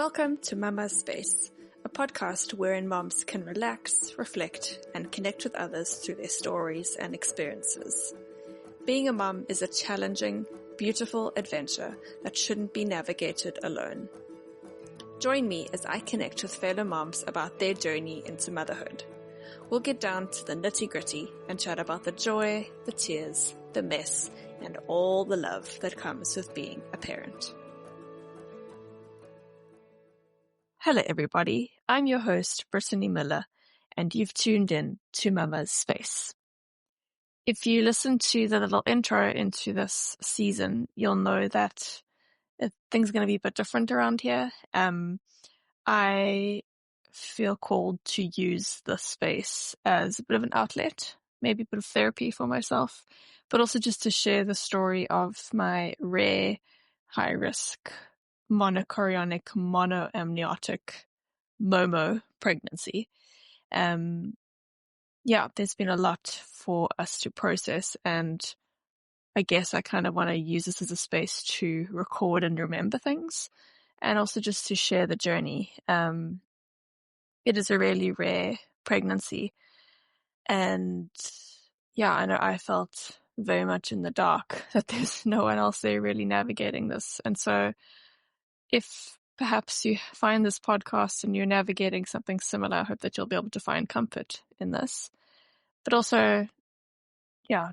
Welcome to Mama's Space, a podcast wherein moms can relax, reflect, and connect with others through their stories and experiences. Being a mom is a challenging, beautiful adventure that shouldn't be navigated alone. Join me as I connect with fellow moms about their journey into motherhood. We'll get down to the nitty-gritty and chat about the joy, the tears, the mess, and all the love that comes with being a parent. Hello everybody, I'm your host Brittany Miller, and you've tuned in to Mama's Space. If you listen to the little intro into this season, you'll know that things are going to be a bit different around here. I feel called to use this space as a bit of an outlet, maybe a bit of therapy for myself, but also just to share the story of my rare, high-risk, monochorionic, monoamniotic MoMo pregnancy. There's been a lot for us to process, and I guess I kind of want to use this as a space to record and remember things, and also just to share the journey. It is a really rare pregnancy, and I know I felt very much in the dark that there's no one else there really navigating this. And so if perhaps you find this podcast and you're navigating something similar, I hope that you'll be able to find comfort in this. But also,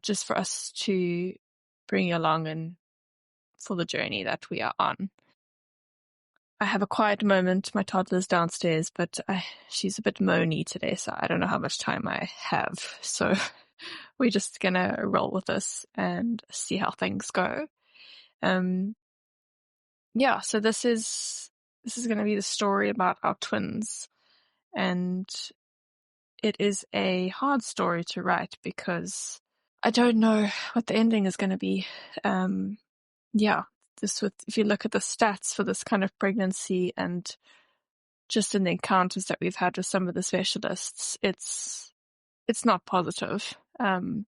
just for us to bring you along and for the journey that we are on. I have a quiet moment. My toddler's downstairs, but she's a bit moany today, so I don't know how much time I have. So we're just gonna roll with this and see how things go. So this is going to be the story about our twins, and it is a hard story to write because I don't know what the ending is going to be. If you look at the stats for this kind of pregnancy and just in the encounters that we've had with some of the specialists, it's not positive, and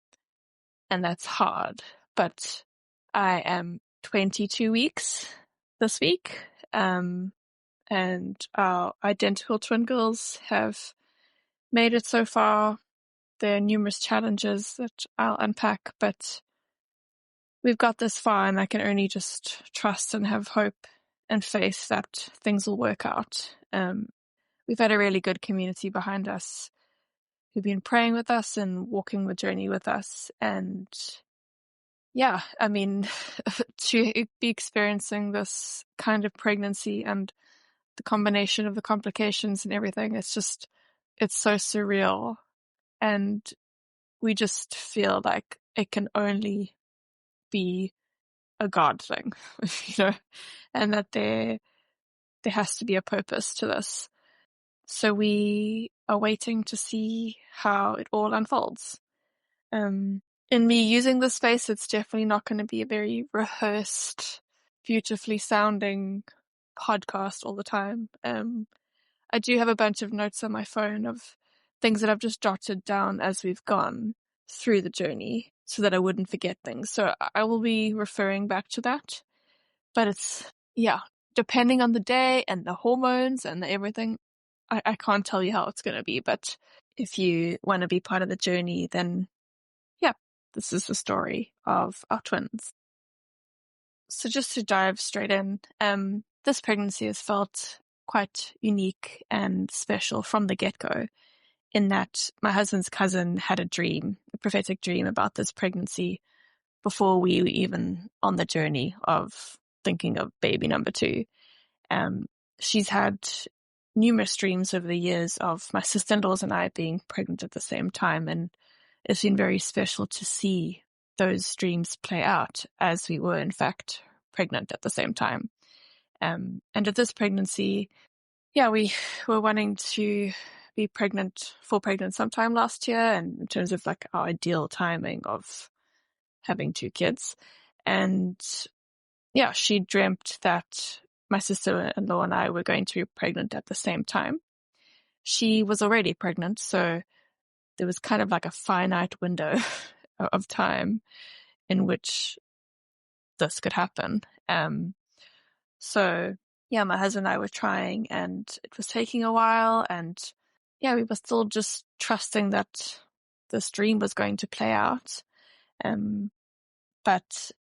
that's hard. But I am 22 weeks this week, and our identical twin girls have made it so far. There are numerous challenges that I'll unpack, but we've got this far, and I can only just trust and have hope and faith that things will work out. We've had a really good community behind us who've been praying with us and walking the journey with us. And to be experiencing this kind of pregnancy and the combination of the complications and everything, it's so surreal. And we just feel like it can only be a God thing, and that there has to be a purpose to this. So we are waiting to see how it all unfolds. In me using this space, it's definitely not going to be a very rehearsed, beautifully sounding podcast all the time. I do have a bunch of notes on my phone of things that I've just jotted down as we've gone through the journey so that I wouldn't forget things. So I will be referring back to that. But it's, depending on the day and the hormones and the everything, I can't tell you how it's going to be. But if you want to be part of the journey, then this is the story of our twins. So just to dive straight in, this pregnancy has felt quite unique and special from the get-go, in that my husband's cousin had a prophetic dream about this pregnancy before we were even on the journey of thinking of baby number 2. She's had numerous dreams over the years of my sister-in-laws and I being pregnant at the same time, and it's been very special to see those dreams play out as we were in fact pregnant at the same time. And at this pregnancy, we were wanting to be full pregnant sometime last year, and in terms of like our ideal timing of having 2 kids. And she dreamt that my sister-in-law and I were going to be pregnant at the same time. She was already pregnant, so there was kind of like a finite window of time in which this could happen. So yeah, my husband and I were trying, and it was taking a while, and yeah, we were still just trusting that this dream was going to play out. But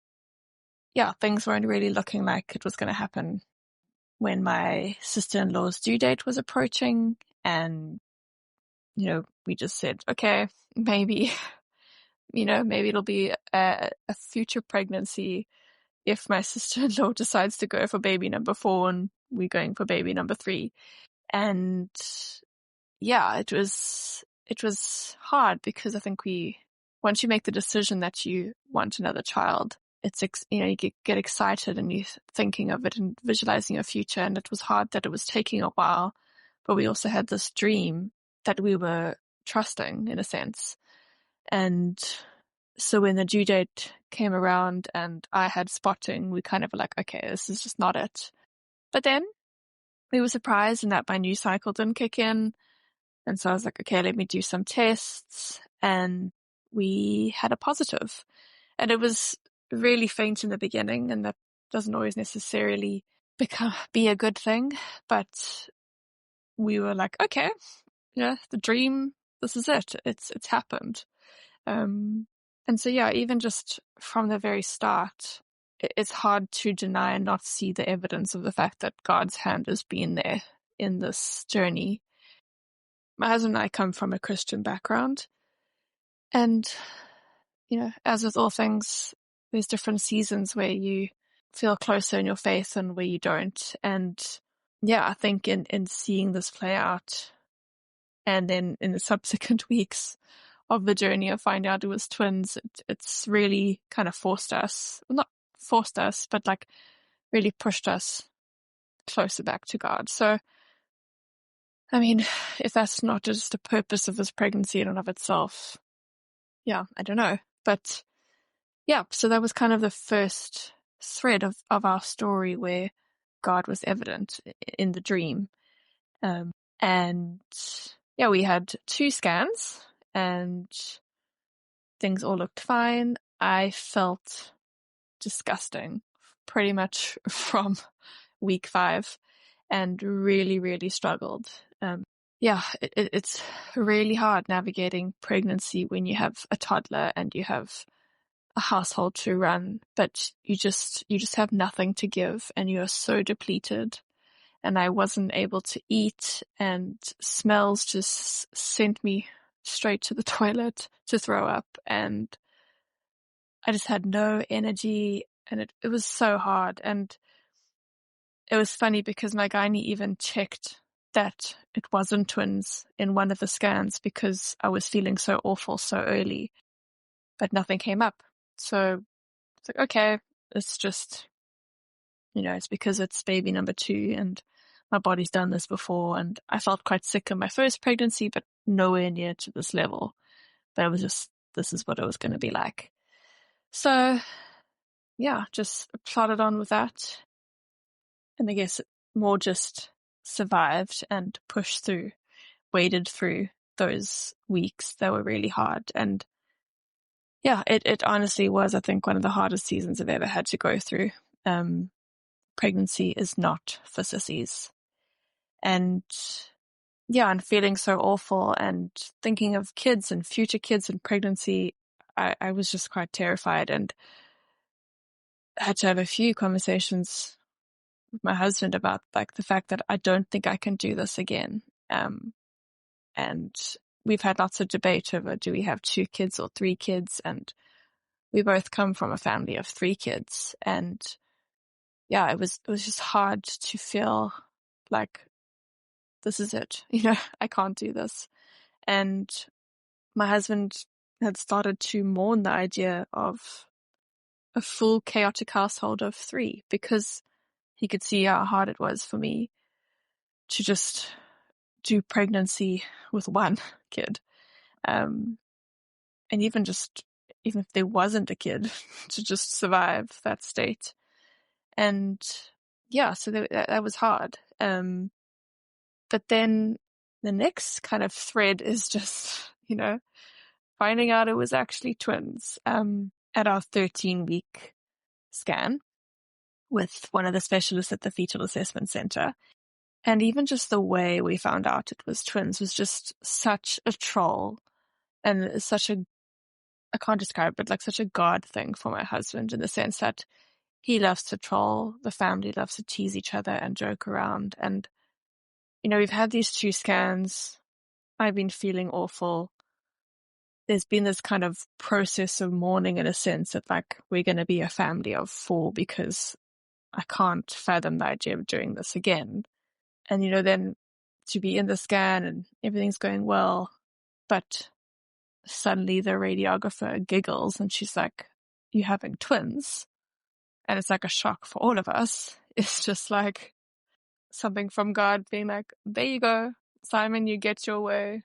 yeah, things weren't really looking like it was going to happen when my sister-in-law's due date was approaching, and we just said, okay, maybe, maybe it'll be a future pregnancy if my sister-in-law decides to go for baby number 4 and we're going for baby number 3. And yeah, it was hard because I think once you make the decision that you want another child, it's, you get excited and you're thinking of it and visualizing your future. And it was hard that it was taking a while, but we also had this dream that we were trusting in a sense. And so when the due date came around and I had spotting, we kind of were like, okay, this is just not it. But then we were surprised in that my new cycle didn't kick in. And so I was like, okay, let me do some tests. And we had a positive. And it was really faint in the beginning, and that doesn't always necessarily be a good thing. But we were like, okay, the dream, this is it. It's happened. And so, yeah, even just from the very start, it's hard to deny and not see the evidence of the fact that God's hand has been there in this journey. My husband and I come from a Christian background, and, as with all things, there's different seasons where you feel closer in your faith and where you don't. And yeah, I think in seeing this play out, and then in the subsequent weeks of the journey of finding out it was twins, it's really kind of forced us, well, not forced us, but like really pushed us closer back to God. So, I mean, if that's not just the purpose of this pregnancy in and of itself, yeah, I don't know. But yeah, so that was kind of the first thread of our story where God was evident in the dream. And yeah, we had 2 scans and things all looked fine. I felt disgusting pretty much from week 5 and really, really struggled. Yeah, it's really hard navigating pregnancy when you have a toddler and you have a household to run, but you just have nothing to give and you are so depleted. And I wasn't able to eat, and smells just sent me straight to the toilet to throw up, and I just had no energy, and it was so hard. And it was funny because my gynae even checked that it wasn't twins in one of the scans because I was feeling so awful so early, but nothing came up. So it's like, okay, it's just, it's because it's baby number 2 and my body's done this before. And I felt quite sick in my first pregnancy, but nowhere near to this level. But it was just, this is what it was going to be like. So yeah, just plodded on with that. And I guess more just survived and pushed through, waded through those weeks that were really hard. And yeah, it honestly was, I think, one of the hardest seasons I've ever had to go through. Pregnancy is not for sissies. And yeah, and feeling so awful and thinking of kids and future kids and pregnancy, I was just quite terrified, and had to have a few conversations with my husband about like the fact that I don't think I can do this again. And we've had lots of debate over, do we have 2 kids or 3 kids? And we both come from a family of 3 kids. And yeah, it was just hard to feel like this is it. I can't do this. And my husband had started to mourn the idea of a full chaotic household of 3 because he could see how hard it was for me to just do pregnancy with 1 kid. And even if there wasn't a kid, to just survive that state. And yeah, so that was hard. But then the next kind of thread is just, finding out it was actually twins, at our 13-week scan. with one of the specialists at the fetal assessment center. And even just the way we found out it was twins was just such a troll and such a, I can't describe it, like such a God thing for my husband, in the sense that he loves to troll, the family loves to tease each other and joke around. And, we've had these 2 scans. I've been feeling awful. There's been this kind of process of mourning, in a sense, that like we're going to be a family of 4, because I can't fathom the idea of doing this again. And, then to be in the scan and everything's going well, but suddenly the radiographer giggles and she's like, "You having twins?" And it's like a shock for all of us. It's just like something from God being like, "There you go, Simon, you get your way.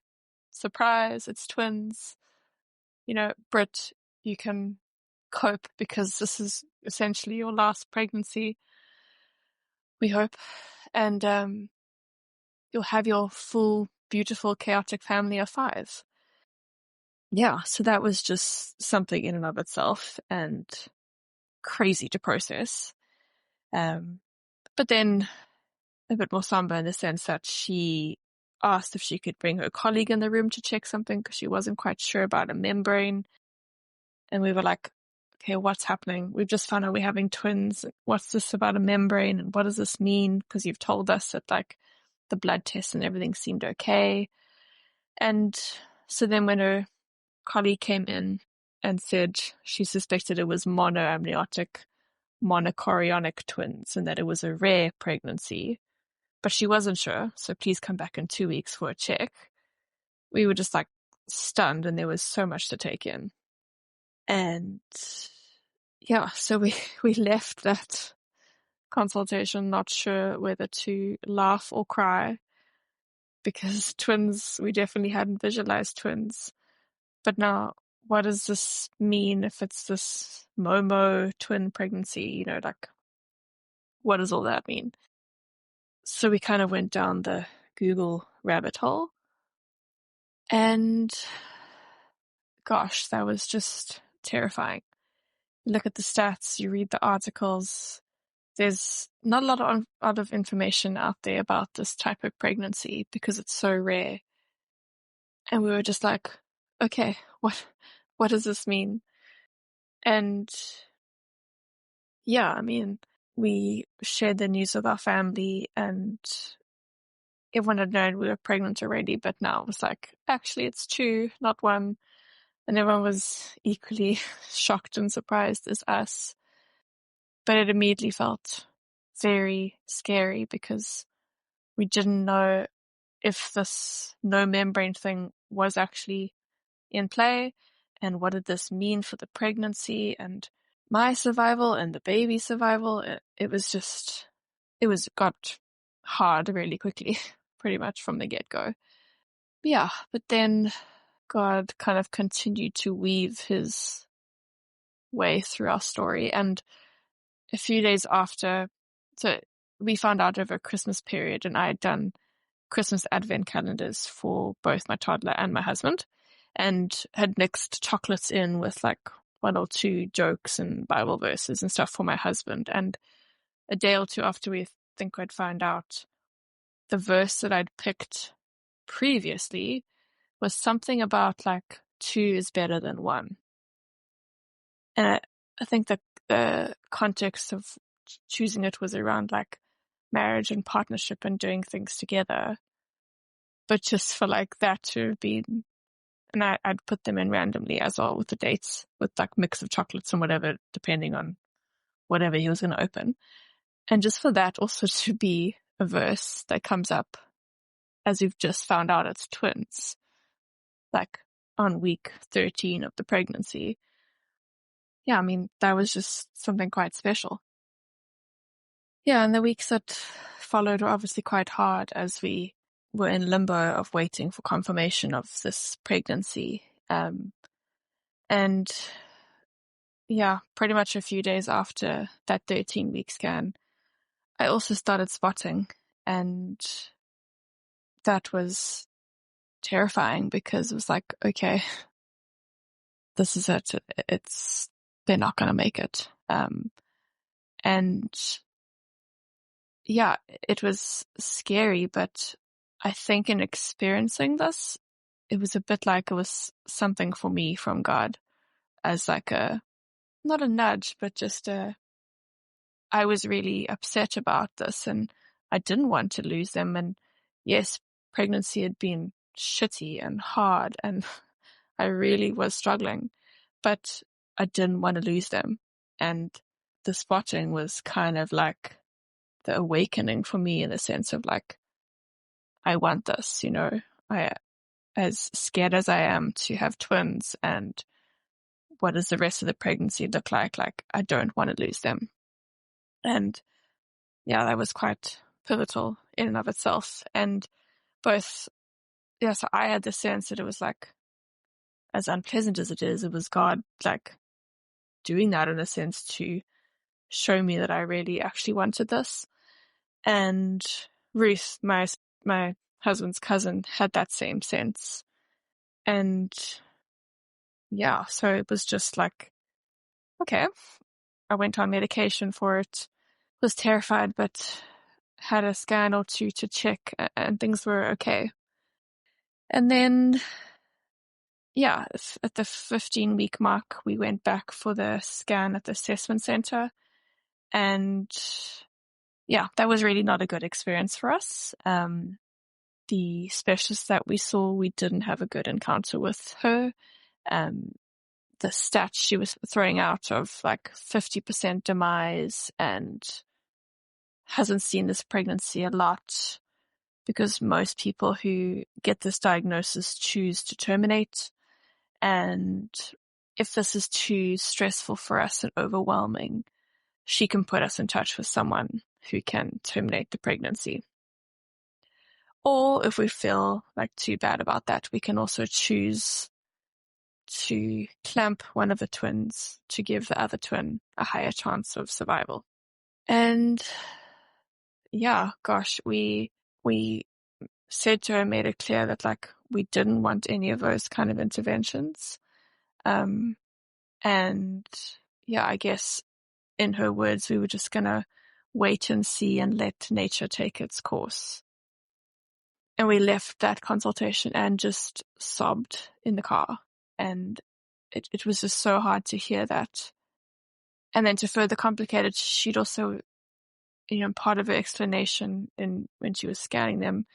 Surprise, it's twins. Britt, you can cope because this is essentially your last pregnancy, we hope. And you'll have your full, beautiful, chaotic family of 5. Yeah, so that was just something in and of itself and crazy to process. But then a bit more somber, in the sense that she asked if she could bring her colleague in the room to check something because she wasn't quite sure about a membrane. And we were like, okay, what's happening? We've just found out we're having twins. What's this about a membrane? And what does this mean? Because you've told us that like the blood tests and everything seemed okay. And so then when her colleague came in and said she suspected it was monoamniotic, monochorionic twins, and that it was a rare pregnancy, but she wasn't sure, so please come back in 2 weeks for a check. We were just like stunned, and there was so much to take in. And yeah, so we left that consultation not sure whether to laugh or cry, because twins, we definitely hadn't visualized twins. But now, what does this mean if it's this MoMo twin pregnancy? Like, what does all that mean? So we kind of went down the Google rabbit hole, and gosh, that was just terrifying. You look at the stats, you read the articles. There's not a lot of information out there about this type of pregnancy because it's so rare. And we were just like, okay, what does this mean? And yeah, we shared the news with our family, and everyone had known we were pregnant already, but now it was like, actually it's 2, not 1. And everyone was equally shocked and surprised as us. But it immediately felt very scary because we didn't know if this no membrane thing was actually in play, and what did this mean for the pregnancy and my survival and the baby's survival. It got hard really quickly, pretty much from the get-go. Yeah, but then God kind of continued to weave his way through our story. And a few days after, so we found out over a Christmas period, and I had done Christmas advent calendars for both my toddler and my husband, and had mixed chocolates in with like 1 or 2 jokes and Bible verses and stuff for my husband. And a day or 2 after we think I'd found out, the verse that I'd picked previously was something about like 2 is better than 1. And I think that the context of choosing it was around like marriage and partnership and doing things together. But just for like that to have been, and I'd put them in randomly as well with the dates, with like mix of chocolates and whatever, depending on whatever he was going to open. And just for that also to be a verse that comes up as we've just found out it's twins, like on week 13 of the pregnancy. Yeah, that was just something quite special. Yeah, and the weeks that followed were obviously quite hard as we were in limbo of waiting for confirmation of this pregnancy. And yeah, pretty much a few days after that 13-week scan, I also started spotting, and that was terrifying because it was like, okay, this is it. They're not going to make it. And yeah, it was scary, but I think in experiencing this, it was a bit like it was something for me from God, as like not a nudge, but just I was really upset about this and I didn't want to lose them. And yes, pregnancy had been shitty and hard and I really was struggling, but I didn't want to lose them. And the spotting was kind of like the awakening for me, in the sense of like, I want this, I, as scared as I am to have twins, and what does the rest of the pregnancy look like? Like, I don't want to lose them. And yeah, that was quite pivotal in and of itself. And both, yeah, so I had the sense that it was like, as unpleasant as it is, it was God like doing that in a sense to show me that I really actually wanted this. And Ruth, my husband's cousin, had that same sense. And yeah, so it was just like, okay, I went on medication for it, was terrified, but had a scan or two to check and things were okay. And then, yeah, at the 15-week mark, we went back for the scan at the assessment center. And yeah, that was really not a good experience for us. The specialist that we saw, we didn't have a good encounter with her. The stats she was throwing out of like 50% demise and hasn't seen this pregnancy a lot, because most people who get this diagnosis choose to terminate. And if this is too stressful for us and overwhelming, she can put us in touch with someone who can terminate the pregnancy. Or if we feel like too bad about that, we can also choose to clamp one of the twins to give the other twin a higher chance of survival. And yeah, gosh, we said to her, made it clear that like we didn't want any of those kind of interventions. And yeah, I guess in her words, we were just gonna wait and see and let nature take its course. And we left that consultation and just sobbed in the car. And it was just so hard to hear that. And then to further complicate it, she'd also, part of her explanation when she was scanning them,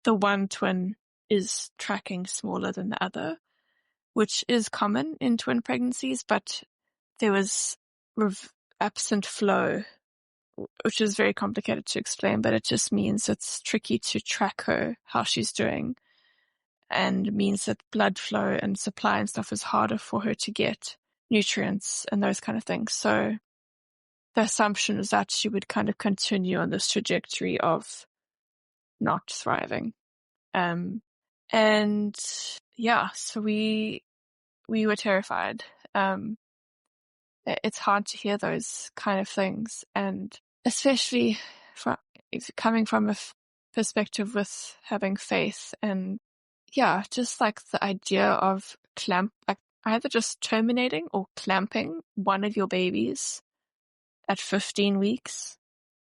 the one twin is tracking smaller than the other, which is common in twin pregnancies, but there was absent flow, which is very complicated to explain, but it just means it's tricky to track her, how she's doing, and means that blood flow and supply and stuff is harder for her to get nutrients and those kind of things. So the assumption is that she would kind of continue on this trajectory of not thriving. And yeah, so we were terrified. It's hard to hear those kind of things, and especially coming from a perspective with having faith, and yeah, just like the idea of like either just terminating or clamping one of your babies at 15 weeks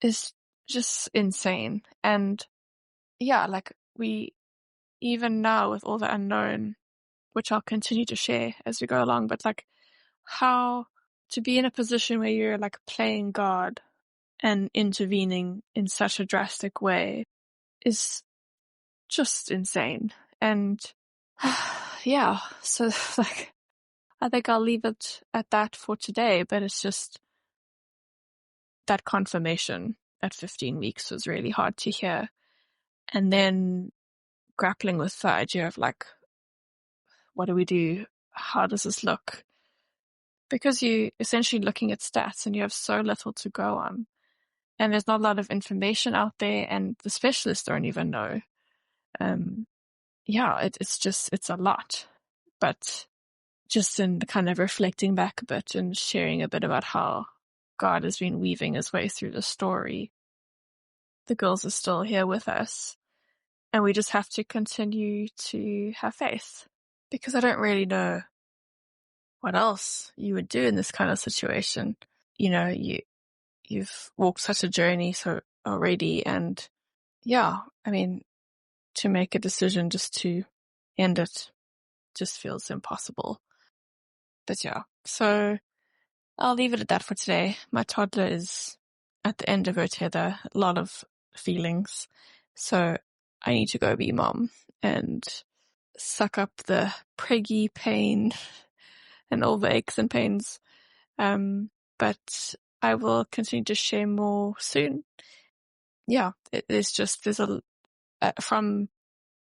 is just insane. And yeah, like even now with all the unknown, which I'll continue to share as we go along, but like how to be in a position where you're like playing God and intervening in such a drastic way is just insane. And yeah, so like I think I'll leave it at that for today, but it's just that confirmation at 15 weeks was really hard to hear. And then grappling with the idea of like, what do we do? How does this look? Because you're essentially looking at stats and you have so little to go on. And there's not a lot of information out there, and the specialists don't even know. Yeah, it's a lot. But just in kind of reflecting back a bit and sharing a bit about how God has been weaving his way through the story, the girls are still here with us. And we just have to continue to have faith, because I don't really know what else you would do in this kind of situation. you've walked such a journey so already, and yeah, I mean, to make a decision just to end it just feels impossible. But yeah, so I'll leave it at that for today. My toddler is at the end of her tether, a lot of feelings, so I need to go be mom and suck up the preggy pain and all the aches and pains. But I will continue to share more soon. Yeah, there's from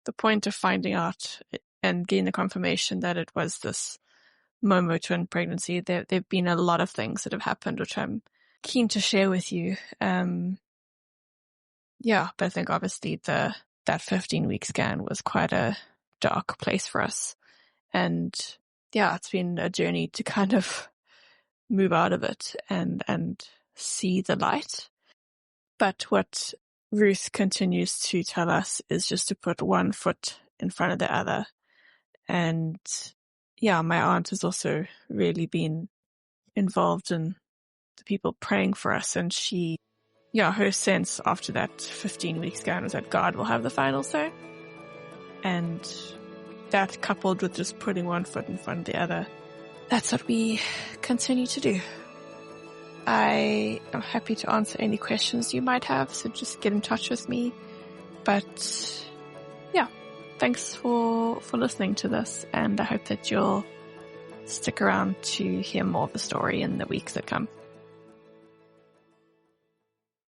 the point of finding out and getting the confirmation that it was this MoMo twin pregnancy, there've been a lot of things that have happened, which I'm keen to share with you. Yeah, but I think obviously that 15-week scan was quite a dark place for us. And yeah, it's been a journey to kind of move out of it and see the light. But what Ruth continues to tell us is just to put one foot in front of the other. And yeah, my aunt has also really been involved in the people praying for us. And her sense after that 15-week scan was that God will have the final say. And that, coupled with just putting one foot in front of the other, that's what we continue to do. I am happy to answer any questions you might have, so just get in touch with me. But yeah, thanks for listening to this, and I hope that you'll stick around to hear more of the story in the weeks that come.